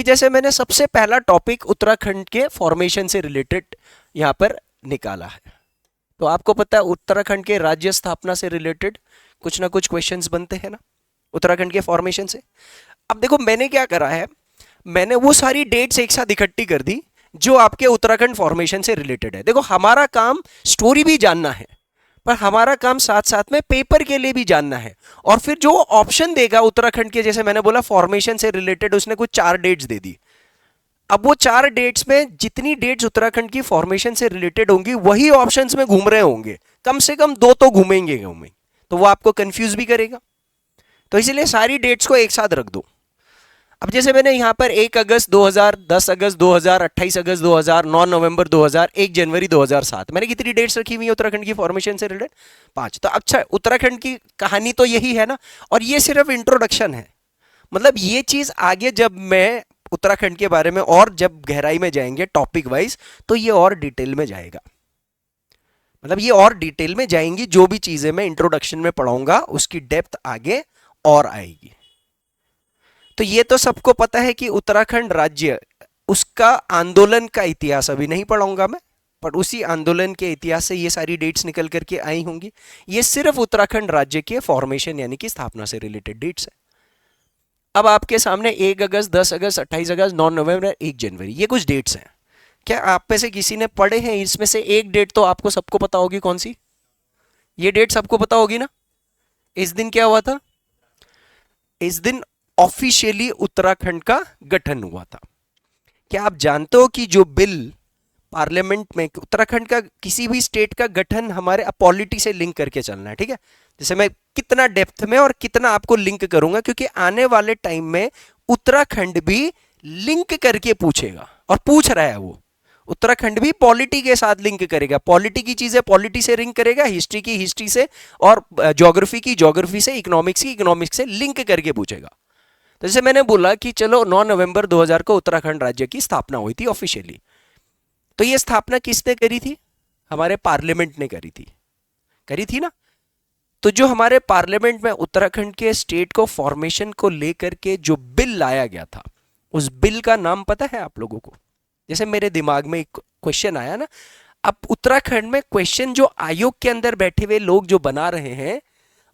जैसे मैंने सबसे पहला टॉपिक उत्तराखंड के फॉर्मेशन से रिलेटेड यहाँ पर निकाला है, तो आपको पता है उत्तराखंड के राज्य स्थापना से रिलेटेड कुछ ना कुछ क्वेश्चंस बनते हैं ना उत्तराखंड के फॉर्मेशन से। अब देखो मैंने क्या करा है, मैंने वो सारी डेट्स एक साथ इकट्ठी कर दी जो आपके उत्तराखंड फॉर्मेशन से रिलेटेड है। देखो हमारा काम स्टोरी भी जानना है, पर हमारा काम साथ साथ में पेपर के लिए भी जानना है। और फिर जो ऑप्शन देगा उत्तराखंड के, जैसे मैंने बोला फॉर्मेशन से रिलेटेड, उसने कुछ 4 डेट्स दे दी। अब वो 4 डेट्स में जितनी डेट्स उत्तराखंड की फॉर्मेशन से रिलेटेड होंगी वही ऑप्शंस में घूम रहे होंगे, कम से कम 2 तो घूमेंगे, तो वो आपको कंफ्यूज भी करेगा। तो इसलिए सारी डेट्स को एक साथ रख दो। अब जैसे मैंने यहाँ पर 1 अगस्त 2000, 10 अगस्त 2000, 28 अगस्त 2000, 9 नवंबर 2000, 1 जनवरी 2007, मैंने कितनी डेट्स रखी हुई है उत्तराखंड की फॉर्मेशन से रिलेटेड? 5। तो अच्छा उत्तराखंड की कहानी तो यही है ना, और ये सिर्फ इंट्रोडक्शन है। मतलब ये चीज आगे जब मैं उत्तराखंड के बारे में और जब गहराई में जाएंगे टॉपिक वाइज, तो ये और डिटेल में जाएगा। मतलब ये और डिटेल में जाएंगी, जो भी चीजें मैं इंट्रोडक्शन में पढ़ाऊंगा उसकी डेप्थ आगे और आएगी। तो ये तो सबको पता है कि उत्तराखंड राज्य, उसका आंदोलन का इतिहास अभी नहीं पढ़ाऊंगा मैं, पर उसी आंदोलन के इतिहास से ये सारी डेट्स निकल करके आई होंगी। ये सिर्फ उत्तराखंड राज्य के फॉर्मेशन यानी कि स्थापना से रिलेटेड डेट्स है। अब आपके सामने 1 अगस्त, 10 अगस्त, 28 अगस्त, 9 नवंबर, 1 जनवरी, ये कुछ डेट्स हैं। क्या आप में से किसी ने पढ़े हैं? इसमें से एक डेट तो आपको सबको पता होगी, कौन सी? ये डेट सबको पता होगी ना। इस दिन क्या हुआ था? इस दिन ऑफिशियली उत्तराखंड का गठन हुआ था। क्या आप जानते हो कि जो बिल पार्लियामेंट में उत्तराखंड का किसी भी स्टेट का गठन हमारे पॉलिटी से लिंक करके चलना है, ठीक है? जैसे मैं कितना डेप्थ में और कितना आपको लिंक करूंगा, क्योंकि आने वाले टाइम में उत्तराखंड भी लिंक करके पूछेगा, और पूछ रहा है वो। उत्तराखंड भी पॉलिटी के साथ लिंक करेगा, पॉलिटी की चीजें पॉलिटी से लिंक करेगा, हिस्ट्री की हिस्ट्री से, और ज्योग्राफी की ज्योग्राफी से, इकोनॉमिक्स की इकोनॉमिक्स से लिंक करके पूछेगा। तो जैसे मैंने बोला कि चलो 9 नवंबर 2000 को उत्तराखंड राज्य की स्थापना हुई थी ऑफिशियली। तो ये स्थापना किसने करी थी? हमारे पार्लियामेंट ने करी थी ना। तो जो हमारे पार्लियामेंट में उत्तराखंड के स्टेट को फॉर्मेशन को लेकर के जो बिल लाया गया था, उस बिल का नाम पता है आप लोगों को? जैसे मेरे दिमाग में एक क्वेश्चन आया ना, अब उत्तराखंड में क्वेश्चन जो आयोग के अंदर बैठे हुए लोग जो बना रहे हैं,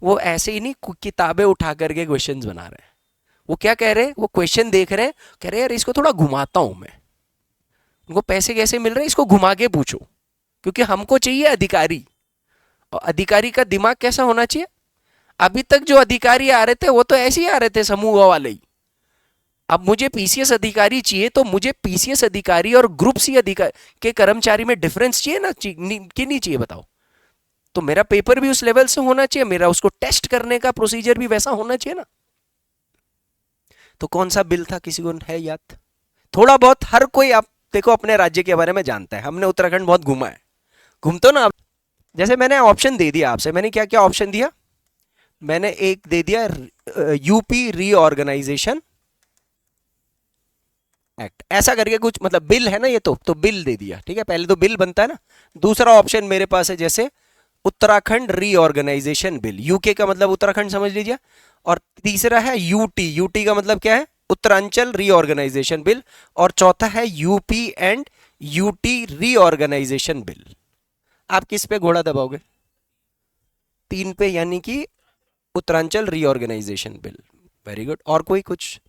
वो ऐसे ही नहीं किताबें उठा करके क्वेश्चंस बना रहे हैं। वो क्या कह रहे हैं? वो क्वेश्चन देख रहे हैं, कह रहे हैं यार इसको थोड़ा घुमाता हूं मैं, उनको पैसे कैसे मिल रहे हैं, इसको घुमा के पूछो, क्योंकि हमको चाहिए अधिकारी। और अधिकारी का दिमाग कैसा होना चाहिए? अभी तक जो अधिकारी आ रहे थे वो तो ऐसे ही आ रहे थे, समूह वाले ही। अब मुझे पीसीएस अधिकारी चाहिए, तो मुझे पीसीएस अधिकारी और ग्रुप सी अधिकारी के कर्मचारी में डिफरेंस चाहिए ना, कि नहीं चाहिए बताओ? तो मेरा पेपर भी उस लेवल से होना चाहिए, मेरा उसको टेस्ट करने का प्रोसीजर भी वैसा होना चाहिए ना। तो कौन सा बिल था, किसी को है याद? थोड़ा बहुत हर कोई, आप देखो अपने राज्य के बारे में जानता है, हमने उत्तराखंड बहुत घूमा है, घूमते हो ना आप। जैसे मैंने ऑप्शन दे दिया आपसे, मैंने क्या क्या ऑप्शन दिया? मैंने एक दे दिया यूपी रीऑर्गेनाइजेशन एक्ट, ऐसा करके कुछ, मतलब बिल है ना ये, तो बिल दे दिया, ठीक है? पहले तो बिल बनता है ना। दूसरा ऑप्शन मेरे पास है जैसे उत्तराखंड रीऑर्गेनाइजेशन बिल, यूके का मतलब उत्तराखंड समझ लीजिए। और तीसरा है यूटी, यूटी का मतलब क्या है? Uttaranchal reorganisation bill. और चौथा है UP and UT reorganisation bill. आप किस पे घोड़ा दबाओगे? 3 पे, यानी कि Uttaranchal reorganisation bill. Very good. और कोई कुछ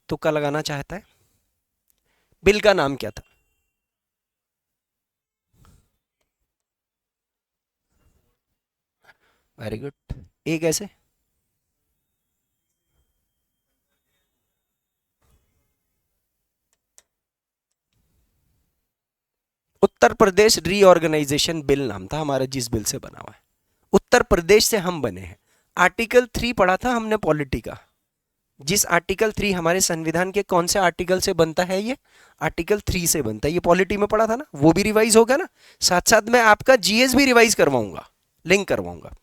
तुक्का लगाना चाहता है? बिल का नाम क्या था? Very good. एक ऐसे उत्तर प्रदेश रीऑर्गेनाइजेशन बिल नाम था हमारा, जिस बिल से बना हुआ है। उत्तर प्रदेश से हम बने हैं। आर्टिकल 3 पढ़ा था हमने पॉलिटी का। जिस आर्टिकल 3 हमारे संविधान के कौन से आर्टिकल से बनता है? ये आर्टिकल 3 से बनता है। ये पॉलिटी में पढ़ा था ना, वो भी रिवाइज होगा ना। साथ साथ मैं आपका जीएस भी रिवाइज करवाऊंगा, लिंक करवाऊंगा,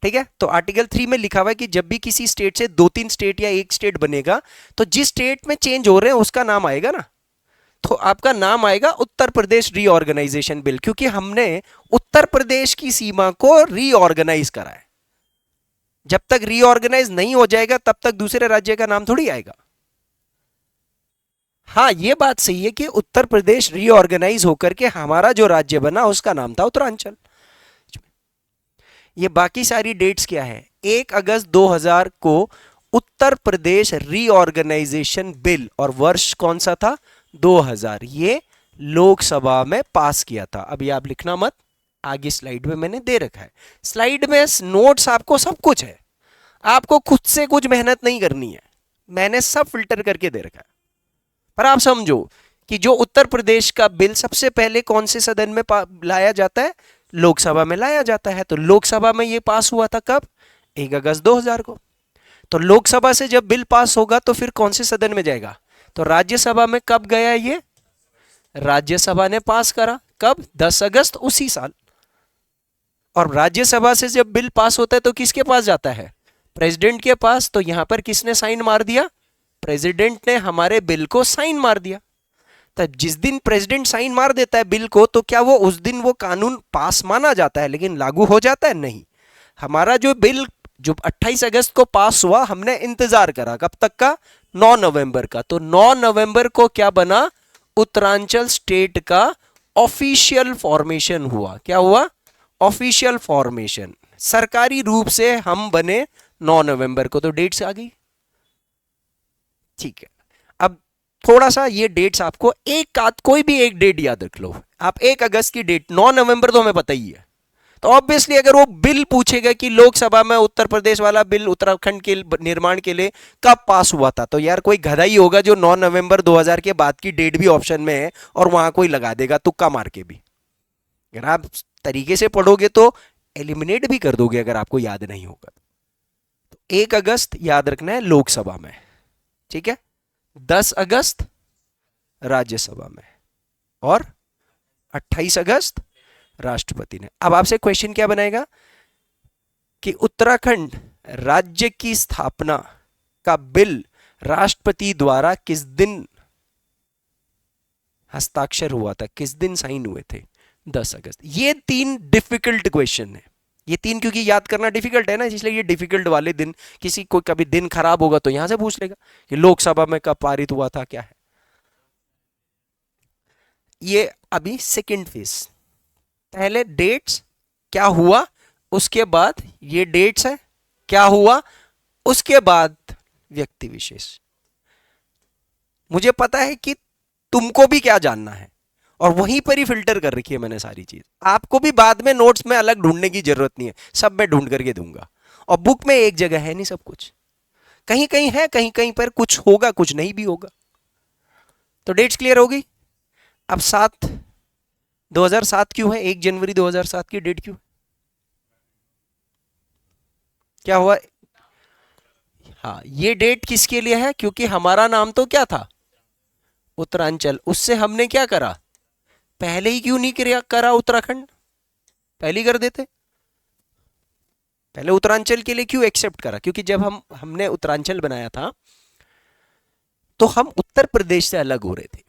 ठीक है? तो आर्टिकल 3 में लिखा हुआ है कि जब भी किसी स्टेट से 2-3 स्टेट या एक स्टेट बनेगा, तो जिस स्टेट में चेंज हो रहे हैं उसका नाम आएगा ना। तो आपका नाम आएगा उत्तर प्रदेश रीऑर्गेनाइजेशन बिल, क्योंकि हमने उत्तर प्रदेश की सीमा को रीऑर्गेनाइज करा है। जब तक रीऑर्गेनाइज नहीं हो जाएगा तब तक दूसरे राज्य का नाम थोड़ी आएगा। हाँ ये बात सही है कि उत्तर प्रदेश रीऑर्गेनाइज होकर के हमारा जो राज्य बना उसका नाम था उत्तरांचल। ये बाकी सारी डेट्स क्या है? 1 अगस्त 2000 को उत्तर प्रदेश रीऑर्गेनाइजेशन बिल, और वर्ष कौन सा था? 2000। ये लोकसभा में पास किया था। अभी आप लिखना मत, आगे स्लाइड में मैंने दे रखा है। स्लाइड में नोट्स आपको सब कुछ है, आपको खुद से कुछ मेहनत नहीं करनी है, मैंने सब फिल्टर करके दे रखा है। पर आप समझो कि जो उत्तर प्रदेश का बिल सबसे पहले कौन से सदन में लाया जाता है? लोकसभा में लाया जाता है। तो लोकसभा में ये पास हुआ था कब? 1 अगस्त 2000 को। तो लोकसभा से जब बिल पास होगा तो फिर कौन से सदन में जाएगा? तो राज्यसभा में कब गया ये? राज्यसभा ने पास करा कब? 10 अगस्त उसी साल। और राज्यसभा से जब बिल पास होता है तो किसके पास जाता है? प्रेसिडेंट के पास। तो यहां पर किसने साइन मार दिया? प्रेसिडेंट ने हमारे बिल को साइन मार दिया। तो जिस दिन प्रेसिडेंट साइन मार देता है बिल को, तो क्या वो उस दिन वो कानून पास माना जाता है लेकिन लागू हो जाता है? नहीं। हमारा जो बिल जो 28 अगस्त को पास हुआ, हमने इंतजार करा कब तक का? 9 नवंबर का। तो 9 नवंबर को क्या बना? उत्तरांचल स्टेट का ऑफिशियल फॉर्मेशन हुआ। क्या हुआ? Official formation. सरकारी रूप से हम बने 9 नवंबर को। तो डेट्स आ गई, ठीक है। अब थोड़ा सा ये डेट्स आपको एक कोई भी एक डेट याद रख लो आप। 1 अगस्त की डेट, 9 नवंबर तो हमें पता ही है। तो ऑब्वियसली अगर वो बिल पूछेगा कि लोकसभा में उत्तर प्रदेश वाला बिल उत्तराखंड के निर्माण के लिए कब पास हुआ था, तो यार कोई गधा ही होगा जो 9 नवंबर 2000 के बाद की डेट भी ऑप्शन में है और वहां कोई लगा देगा तुक्का मार के भी। अगर आप तरीके से पढ़ोगे तो एलिमिनेट भी कर दोगे अगर आपको याद नहीं होगा। तो 1 अगस्त याद रखना है लोकसभा में, ठीक है। 10 अगस्त राज्यसभा में और 28 अगस्त राष्ट्रपति ने। अब आपसे क्वेश्चन क्या बनाएगा कि उत्तराखंड राज्य की स्थापना का बिल राष्ट्रपति द्वारा किस दिन हस्ताक्षर हुआ था, किस दिन साइन हुए थे? 10 अगस्त। ये 3 डिफिकल्ट क्वेश्चन है। ये 3 क्योंकि याद करना डिफिकल्ट है ना, इसलिए ये डिफिकल्ट वाले दिन, किसी को कभी दिन खराब होगा तो यहां से पूछ लेगा कि लोकसभा में कब पारित हुआ था, क्या है। ये अभी सेकेंड फेज, पहले डेट्स क्या हुआ, उसके बाद ये डेट्स है क्या हुआ, उसके बाद व्यक्ति विशेष। मुझे पता है कि तुमको भी क्या जानना है और वहीं पर ही फिल्टर कर रखी है मैंने सारी चीज। आपको भी बाद में नोट्स में अलग ढूंढने की जरूरत नहीं है, सब मैं ढूंढ करके दूंगा। और बुक में एक जगह है नहीं सब कुछ, कहीं कहीं है, कहीं कहीं पर कुछ होगा कुछ नहीं भी होगा। तो डेट्स क्लियर होगी। अब 2007 क्यों है? 1 जनवरी 2007 की डेट क्यों? क्या हुआ? हाँ, ये डेट किसके लिए है? क्योंकि हमारा नाम तो क्या था? उत्तरांचल। उससे हमने क्या करा? पहले ही क्यों नहीं करा उत्तराखंड? पहले ही कर देते। पहले उत्तरांचल के लिए क्यों एक्सेप्ट करा? क्योंकि जब हमने उत्तरांचल बनाया था तो हम उत्तर प्रदेश से अलग हो रहे थे।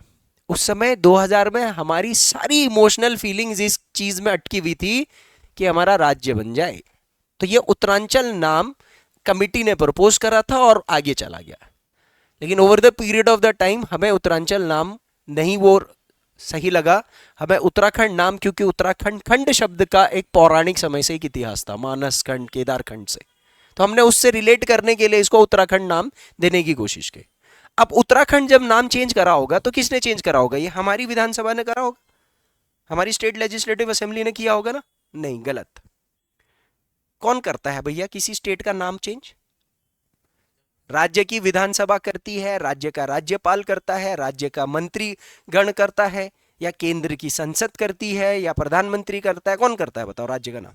उस समय 2000 में हमारी सारी इमोशनल फीलिंग्स इस चीज में अटकी हुई थी कि हमारा राज्य बन जाए। तो ये उत्तरांचल नाम कमिटी ने प्रपोज करा था और आगे चला गया। लेकिन over the period of the time हमें उत्तरांचल नाम नहीं वो सही लगा, हमें उत्तराखंड नाम, क्योंकि उत्तराखंड खंड शब्द का एक पौराणिक समय से एक इतिहास था, मानस खंड केदारखंड से। तो हमने उससे रिलेट करने के लिए इसको उत्तराखंड नाम देने की कोशिश की। अब उत्तराखंड जब नाम चेंज करा होगा तो किसने चेंज करा होगा? ये हमारी विधानसभा ने करा होगा, हमारी स्टेट लेजिस्लेटिव असेंबली ने किया होगा ना? नहीं, गलत। कौन करता है भैया किसी स्टेट का नाम चेंज? राज्य की विधानसभा करती है, राज्य का राज्यपाल करता है, राज्य का मंत्री गण करता है, या केंद्र की संसद करती है, या प्रधानमंत्री करता है? कौन करता है बताओ राज्य का नाम?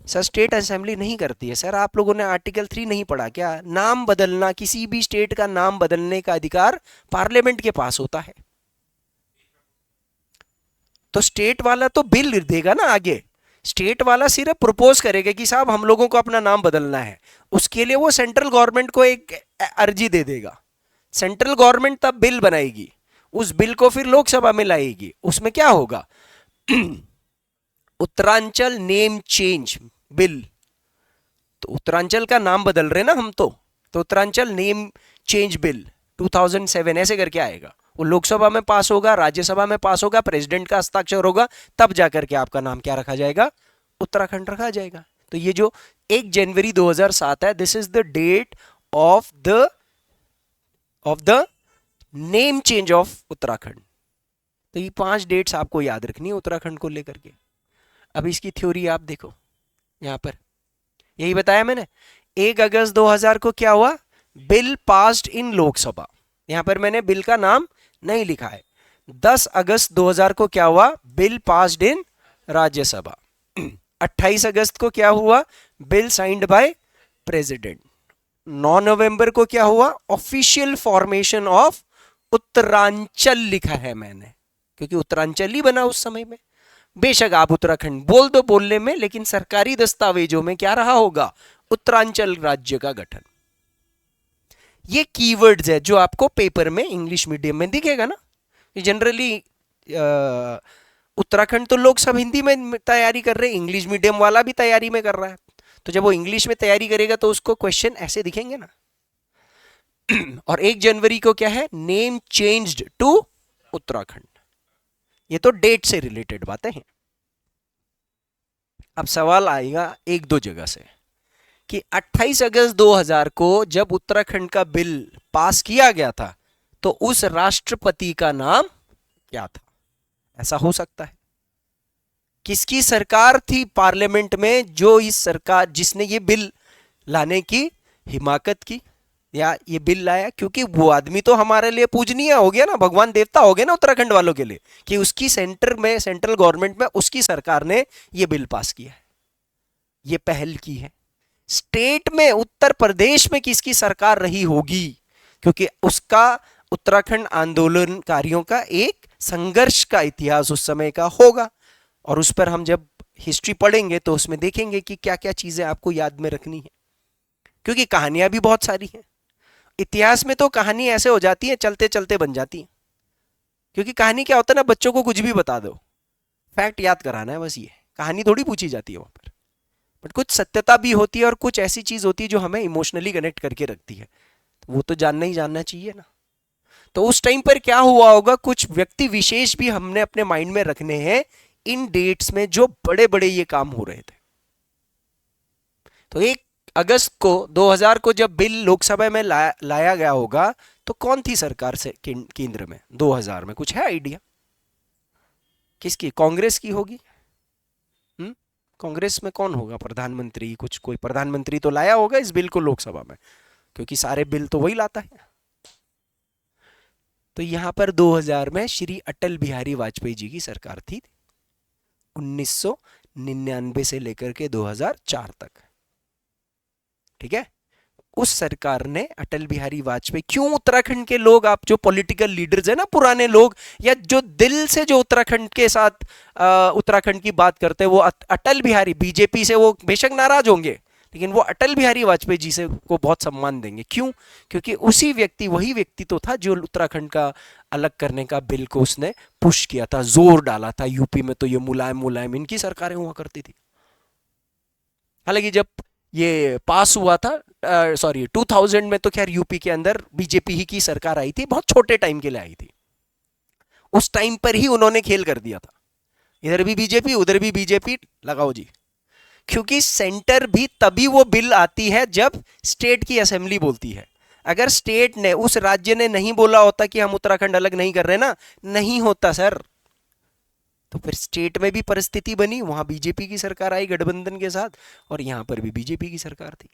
सर स्टेट असेंबली नहीं करती है। सर आप लोगों ने आर्टिकल 3 नहीं पढ़ा क्या? नाम बदलना, किसी भी स्टेट का नाम बदलने का अधिकार पार्लियामेंट के पास होता है। तो स्टेट वाला तो बिल देगा ना आगे, स्टेट वाला सिर्फ प्रपोज करेगा कि साहब हम लोगों को अपना नाम बदलना है। उसके लिए वो सेंट्रल गवर्नमेंट को एक अर्जी दे देगा, सेंट्रल गवर्नमेंट तब बिल बनाएगी, उस बिल को फिर लोकसभा में लाएगी। उसमें क्या होगा? Uttaranchal name change bill. तो उत्तरांचल का नाम बदल रहे ना हम, तो उत्तरांचल नेम चेंज बिल 2007 ऐसे करके आएगा। वो लोकसभा में पास होगा, राज्यसभा में पास होगा, प्रेसिडेंट का हस्ताक्षर होगा, तब जाकर के आपका नाम क्या रखा जाएगा, उत्तराखंड रखा जाएगा। तो ये जो 1 जनवरी 2007 है, this is the date of the name change of Uttarakhand. तो ये 5 डेट्स आपको याद रखनी है उत्तराखंड को लेकर के। अब इसकी थ्योरी आप देखो, यहां पर यही बताया मैंने। 1 अगस्त 2000 को क्या हुआ, बिल पास्ड इन लोकसभा। यहां पर मैंने बिल का नाम नहीं लिखा है। 10 अगस्त 2000 को क्या हुआ, बिल पास्ड इन राज्यसभा। 28 अगस्त को क्या हुआ, बिल साइंड बाय प्रेसिडेंट। 9 नवंबर को क्या हुआ, ऑफिशियल फॉर्मेशन ऑफ उत्तरांचल लिखा है मैंने, क्योंकि उत्तरांचल ही बना उस समय में। बेशक आप उत्तराखंड बोल दो बोलने में, लेकिन सरकारी दस्तावेजों में क्या रहा होगा, उत्तरांचल राज्य का गठन। ये कीवर्ड्स है जो आपको पेपर में इंग्लिश मीडियम में दिखेगा ना। जनरली उत्तराखंड तो लोग सब हिंदी में तैयारी कर रहे हैं, इंग्लिश मीडियम वाला भी तैयारी में कर रहा है। तो जब वो इंग्लिश में तैयारी करेगा तो उसको क्वेश्चन ऐसे दिखेंगे ना। और 1 जनवरी को क्या है, नेम चेंज्ड टू उत्तराखंड। ये तो डेट से रिलेटेड बातें हैं। अब सवाल आएगा 1-2 जगह से कि 28 अगस्त 2000 को जब उत्तराखंड का बिल पास किया गया था तो उस राष्ट्रपति का नाम क्या था। ऐसा हो सकता है, किसकी सरकार थी पार्लियामेंट में जो इस सरकार जिसने ये बिल लाने की हिमाकत की या ये बिल लाया, क्योंकि वो आदमी तो हमारे लिए पूजनीय हो गया ना, भगवान देवता हो गया ना उत्तराखंड वालों के लिए, कि उसकी सेंट्रल गवर्नमेंट में उसकी सरकार ने ये बिल पास किया है, ये पहल की है। स्टेट में उत्तर प्रदेश में किसकी सरकार रही होगी, क्योंकि उसका उत्तराखंड आंदोलनकारियों का एक संघर्ष का इतिहास उस समय का होगा, और उस पर हम जब हिस्ट्री पढ़ेंगे तो उसमें देखेंगे कि क्या क्या चीजें आपको याद में रखनी है, क्योंकि कहानियां भी बहुत सारी हैं। इतिहास में तो कहानी ऐसे हो जाती है, चलते चलते बन जाती है, क्योंकि कहानी क्या होता है ना, बच्चों को कुछ भी बता दो, फैक्ट याद कराना है बस, ये कहानी थोड़ी पूछी जाती है वहां पर। बट कुछ सत्यता भी होती है और कुछ ऐसी चीज होती है जो हमें इमोशनली कनेक्ट करके रखती है, वो तो जानना ही जानना चाहिए ना। तो उस टाइम पर क्या हुआ होगा, कुछ व्यक्ति विशेष भी हमने अपने माइंड में रखने हैं इन डेट्स में जो बड़े बड़े ये काम हो रहे थे। तो 1 अगस्त को 2000 को जब बिल लोकसभा में लाया गया होगा तो कौन थी सरकार से केंद्र में 2000 में, कुछ है आइडिया किसकी, कांग्रेस की होगी। कांग्रेस में कौन होगा प्रधानमंत्री, कुछ कोई प्रधानमंत्री तो लाया होगा इस बिल को लोकसभा में, क्योंकि सारे बिल तो वही लाता है। तो यहां पर 2000 में श्री अटल बिहारी वाजपेयी जी की सरकार थी, 1999 से लेकर के 2004 तक। ठीक है, उस सरकार ने अटल बिहारी वाजपेयी, क्यों उत्तराखंड के लोग, आप जो पॉलिटिकल लीडर्स है ना पुराने लोग, या जो दिल से जो उत्तराखंड के साथ उत्तराखंड की बात करते हैं, वो अटल बिहारी, बीजेपी से वो बेशक नाराज होंगे लेकिन वो अटल बिहारी वाजपेयी जी से को बहुत सम्मान देंगे। क्यों, क्योंकि उसी व्यक्ति, वही व्यक्ति तो था जो उत्तराखंड का अलग करने का बिल को उसने पुश किया था, जोर डाला था। यूपी में तो ये मुलायम मुलायम इनकी सरकारें हुआ करती थी। हालांकि जब ये पास हुआ था 2000 में, तो खैर यूपी के अंदर बीजेपी ही की सरकार आई थी, बहुत छोटे टाइम के लिए आई थी। उस टाइम पर ही उन्होंने खेल कर दिया था, इधर भी बीजेपी उधर भी बीजेपी, लगाओ जी। क्योंकि सेंटर भी तभी वो बिल आती है जब स्टेट की असेंबली बोलती है। अगर स्टेट ने, उस राज्य ने नहीं बोला होता कि हम उत्तराखंड अलग नहीं कर रहे ना, नहीं होता सर। तो फिर स्टेट में भी परिस्थिति बनी, वहां बीजेपी की सरकार आई गठबंधन के साथ, और यहां पर भी बीजेपी की सरकार थी।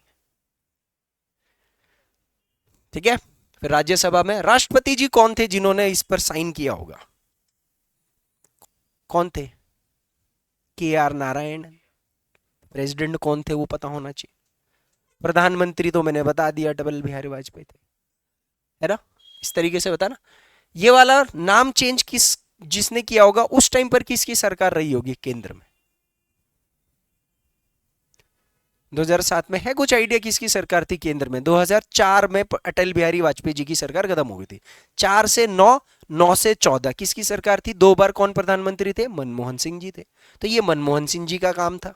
ठीक है, फिर राज्यसभा में राष्ट्रपति जी कौन थे जिन्होंने इस पर साइन किया होगा, कौन थे, KR नारायण। प्रेसिडेंट कौन थे वो पता होना चाहिए। प्रधानमंत्री तो मैंने बता दिया, अटल बिहारी वाजपेयी थे, है ना। इस तरीके से बता ना। ये वाला नाम चेंज जिसने किया होगा उस टाइम पर किसकी सरकार रही होगी केंद्र में, 2007 में है कुछ आइडिया किसकी सरकार थी केंद्र में। 2004 में अटल बिहारी वाजपेयी जी की सरकार खत्म हो गई थी। 4 से 9, 9 से 14 किसकी सरकार थी, 2 बार कौन प्रधानमंत्री थे, मनमोहन सिंह जी थे। तो ये मनमोहन सिंह जी का काम था।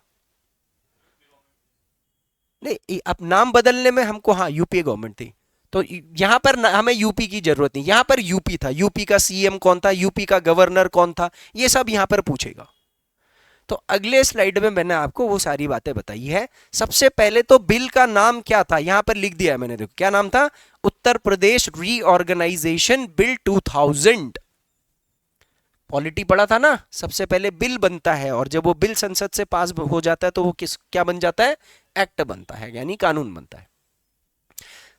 नहीं, अब नाम बदलने में हमको, हाँ यूपीए गवर्नमेंट थी, तो यहां पर हमें यूपी की जरूरत नहीं, यहां पर यूपी था, यूपी का सीएम कौन था, यूपी का गवर्नर कौन था, ये सब यहां पर पूछेगा। तो अगले स्लाइड में मैंने आपको वो सारी बातें बताई है। सबसे पहले तो बिल का नाम क्या था, यहां पर लिख दिया है मैंने, देखो क्या नाम था, Uttar Pradesh reorganisation bill 2000। Polity पढ़ा था ना, सबसे पहले बिल बनता है और जब वो बिल संसद से पास हो जाता है तो वो किस क्या बन जाता है, एक्ट बनता है, यानी कानून बनता है।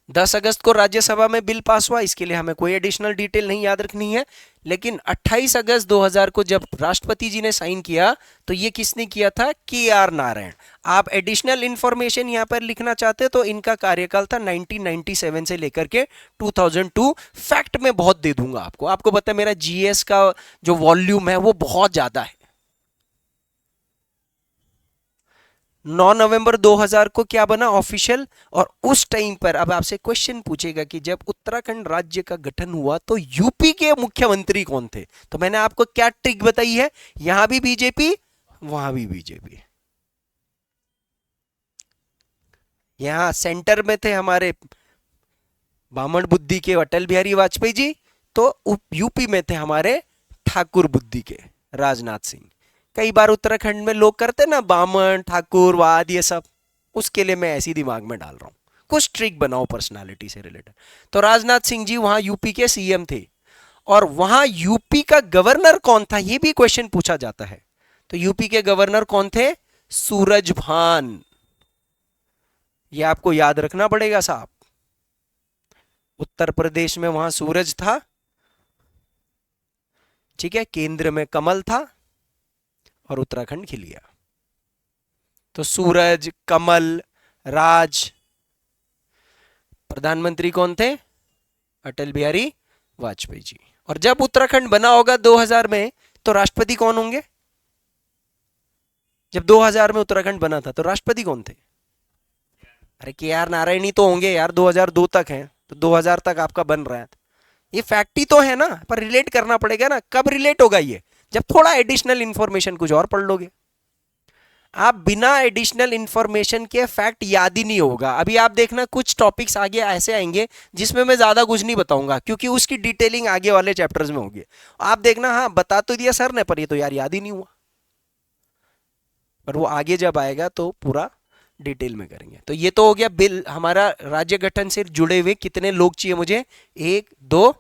10 अगस्त को राज्यसभा में बिल पास हुआ, इसके लिए हमें कोई एडिशनल डिटेल नहीं याद रखनी है। लेकिन 28 अगस्त 2000 को जब राष्ट्रपति जी ने साइन किया तो ये किसने किया था, के.आर. नारायण। आप एडिशनल इंफॉर्मेशन यहां पर लिखना चाहते हो तो इनका कार्यकाल था 1997 से लेकर के 2002। फैक्ट में बहुत दे दूंगा आपको, आपको पता है मेरा जीएस का जो वॉल्यूम है वो बहुत ज्यादा है। 9 नवंबर 2000 को क्या बना ऑफिशियल, और उस टाइम पर अब आपसे क्वेश्चन पूछेगा कि जब उत्तराखंड राज्य का गठन हुआ तो यूपी के मुख्यमंत्री कौन थे, तो मैंने आपको क्या ट्रिक बताई है, यहां भी बीजेपी वहां भी बीजेपी। यहां सेंटर में थे हमारे बामण बुद्धि के अटल बिहारी वाजपेयी जी, तो यूपी में थे हमारे ठाकुर बुद्धि के राजनाथ सिंह। कई बार उत्तराखंड में लोग करते ना बामन ठाकुर वाद ये सब, उसके लिए मैं ऐसी दिमाग में डाल रहा हूं, कुछ ट्रिक बनाओ पर्सनालिटी से रिलेटेड। तो राजनाथ सिंह जी वहां यूपी के सीएम थे, और वहां यूपी का गवर्नर कौन था ये भी क्वेश्चन पूछा जाता है। तो यूपी के गवर्नर कौन थे, सूरजभान, ये आपको याद रखना पड़ेगा साहब। उत्तर प्रदेश में वहां सूरज था, ठीक है, केंद्र में कमल था और उत्तराखंड खिल गया। तो सूरज, कमल, राज। प्रधानमंत्री कौन थे, अटल बिहारी वाजपेयी जी। और जब उत्तराखंड बना होगा 2000 में तो राष्ट्रपति कौन होंगे, जब 2000 में उत्तराखंड बना था तो राष्ट्रपति कौन थे, अरे के.आर. नारायण ही तो होंगे यार, 2002 तक है तो 2000 तक आपका बन रहा है। ये फैक्ट ही तो है ना, पर रिलेट करना पड़ेगा ना, कब रिलेट होगा ये, जब थोड़ा एडिशनल इंफॉर्मेशन कुछ और पढ़ लोगे। आप बिना एडिशनल इंफॉर्मेशन के फैक्ट याद ही नहीं होगा। अभी आप देखना कुछ टॉपिक्स आगे ऐसे आएंगे जिसमें मैं ज्यादा कुछ नहीं बताऊंगा क्योंकि उसकी डिटेलिंग आगे वाले चैप्टर्स में होगी। आप देखना, हाँ बता तो दिया सर ने पर ये तो यार याद ही नहीं हुआ, पर वो आगे जब आएगा तो पूरा डिटेल में करेंगे। तो ये तो हो गया बिल, हमारा राज्य गठन से जुड़े हुए कितने लोग चाहिए मुझे, 1 2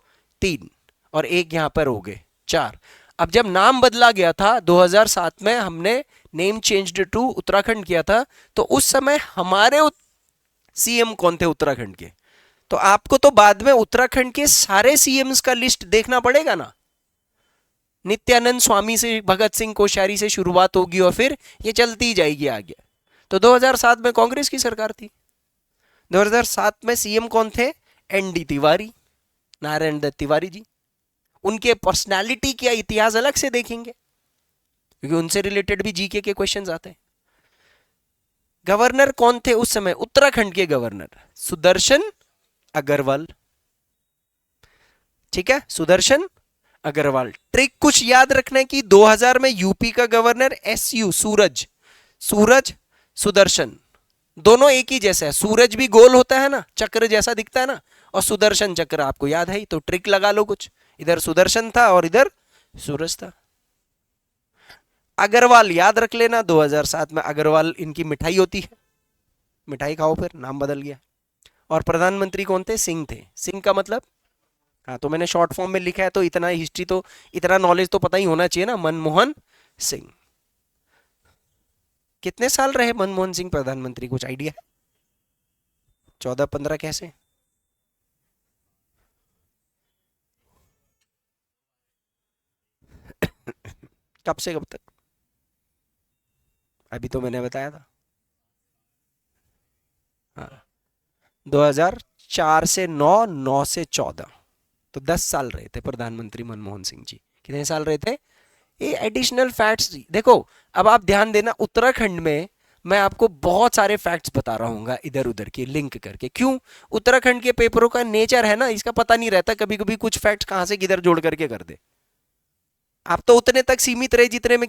3 और एक यहां पर हो गए 4। अब जब नाम बदला गया था 2007 में, हमने नेम चेंज्ड टू उत्तराखंड किया था, तो उस समय हमारे सीएम कौन थे उत्तराखंड के, तो आपको तो बाद में उत्तराखंड के सारे सीएम्स का लिस्ट देखना पड़ेगा ना। नित्यानंद स्वामी से, भगत सिंह कोश्यारी से शुरुआत होगी और फिर ये चलती जाएगी आगे। तो 2007 में कांग्रेस की सरकार थी, 2007 में सीएम कौन थे, एनडी तिवारी, नारायण दत्त तिवारी जी। उनके पर्सनालिटी का इतिहास अलग से देखेंगे क्योंकि उनसे रिलेटेड भी जीके के क्वेश्चंस आते हैं। गवर्नर कौन थे उस समय, उत्तराखंड के गवर्नर सुदर्शन अग्रवाल, ठीक है, सुदर्शन अग्रवाल। ट्रिक कुछ याद रखना है कि 2000 में यूपी का गवर्नर एसयू सूरज, सूरज सुदर्शन दोनों एक ही जैसा है, सूरज भी गोल होता है ना, चक्र जैसा दिखता है ना, और सुदर्शन चक्र आपको याद है ही, तो ट्रिक लगा लो कुछ, इधर सुदर्शन था और इधर सूरज था। अग्रवाल याद रख लेना, 2007 में अग्रवाल इनकी मिठाई होती है, मिठाई खाओ फिर नाम बदल गया। और प्रधानमंत्री कौन थे, सिंह थे। सिंह का मतलब, हाँ तो मैंने शॉर्ट फॉर्म में लिखा है तो इतना हिस्ट्री तो, इतना नॉलेज तो पता ही होना चाहिए ना, मनमोहन सिंह। कितने साल रहे मनमोहन सिंह प्रधानमंत्री, कुछ आइडिया है, 14-15 कैसे, कब से कब तक, अभी तो मैंने बताया था, हाँ 2004 से 9, 9 से 14, तो 10 साल रहे थे प्रधानमंत्री मनमोहन सिंह जी। कितने साल रहे थे, ये एडिशनल फैक्ट्स देखो। अब आप ध्यान देना, उत्तराखंड में मैं आपको बहुत सारे फैक्ट्स बता रहा हूँ इधर उधर के लिंक करके, क्यों, उत्तराखंड के पेपरों का नेचर है ना, इसका पता नहीं रहता कभी कभी कुछ फैक्ट्स कहां से किधर जोड़ करके कर दे। आप तो उतने तक सीमित रहे जितने में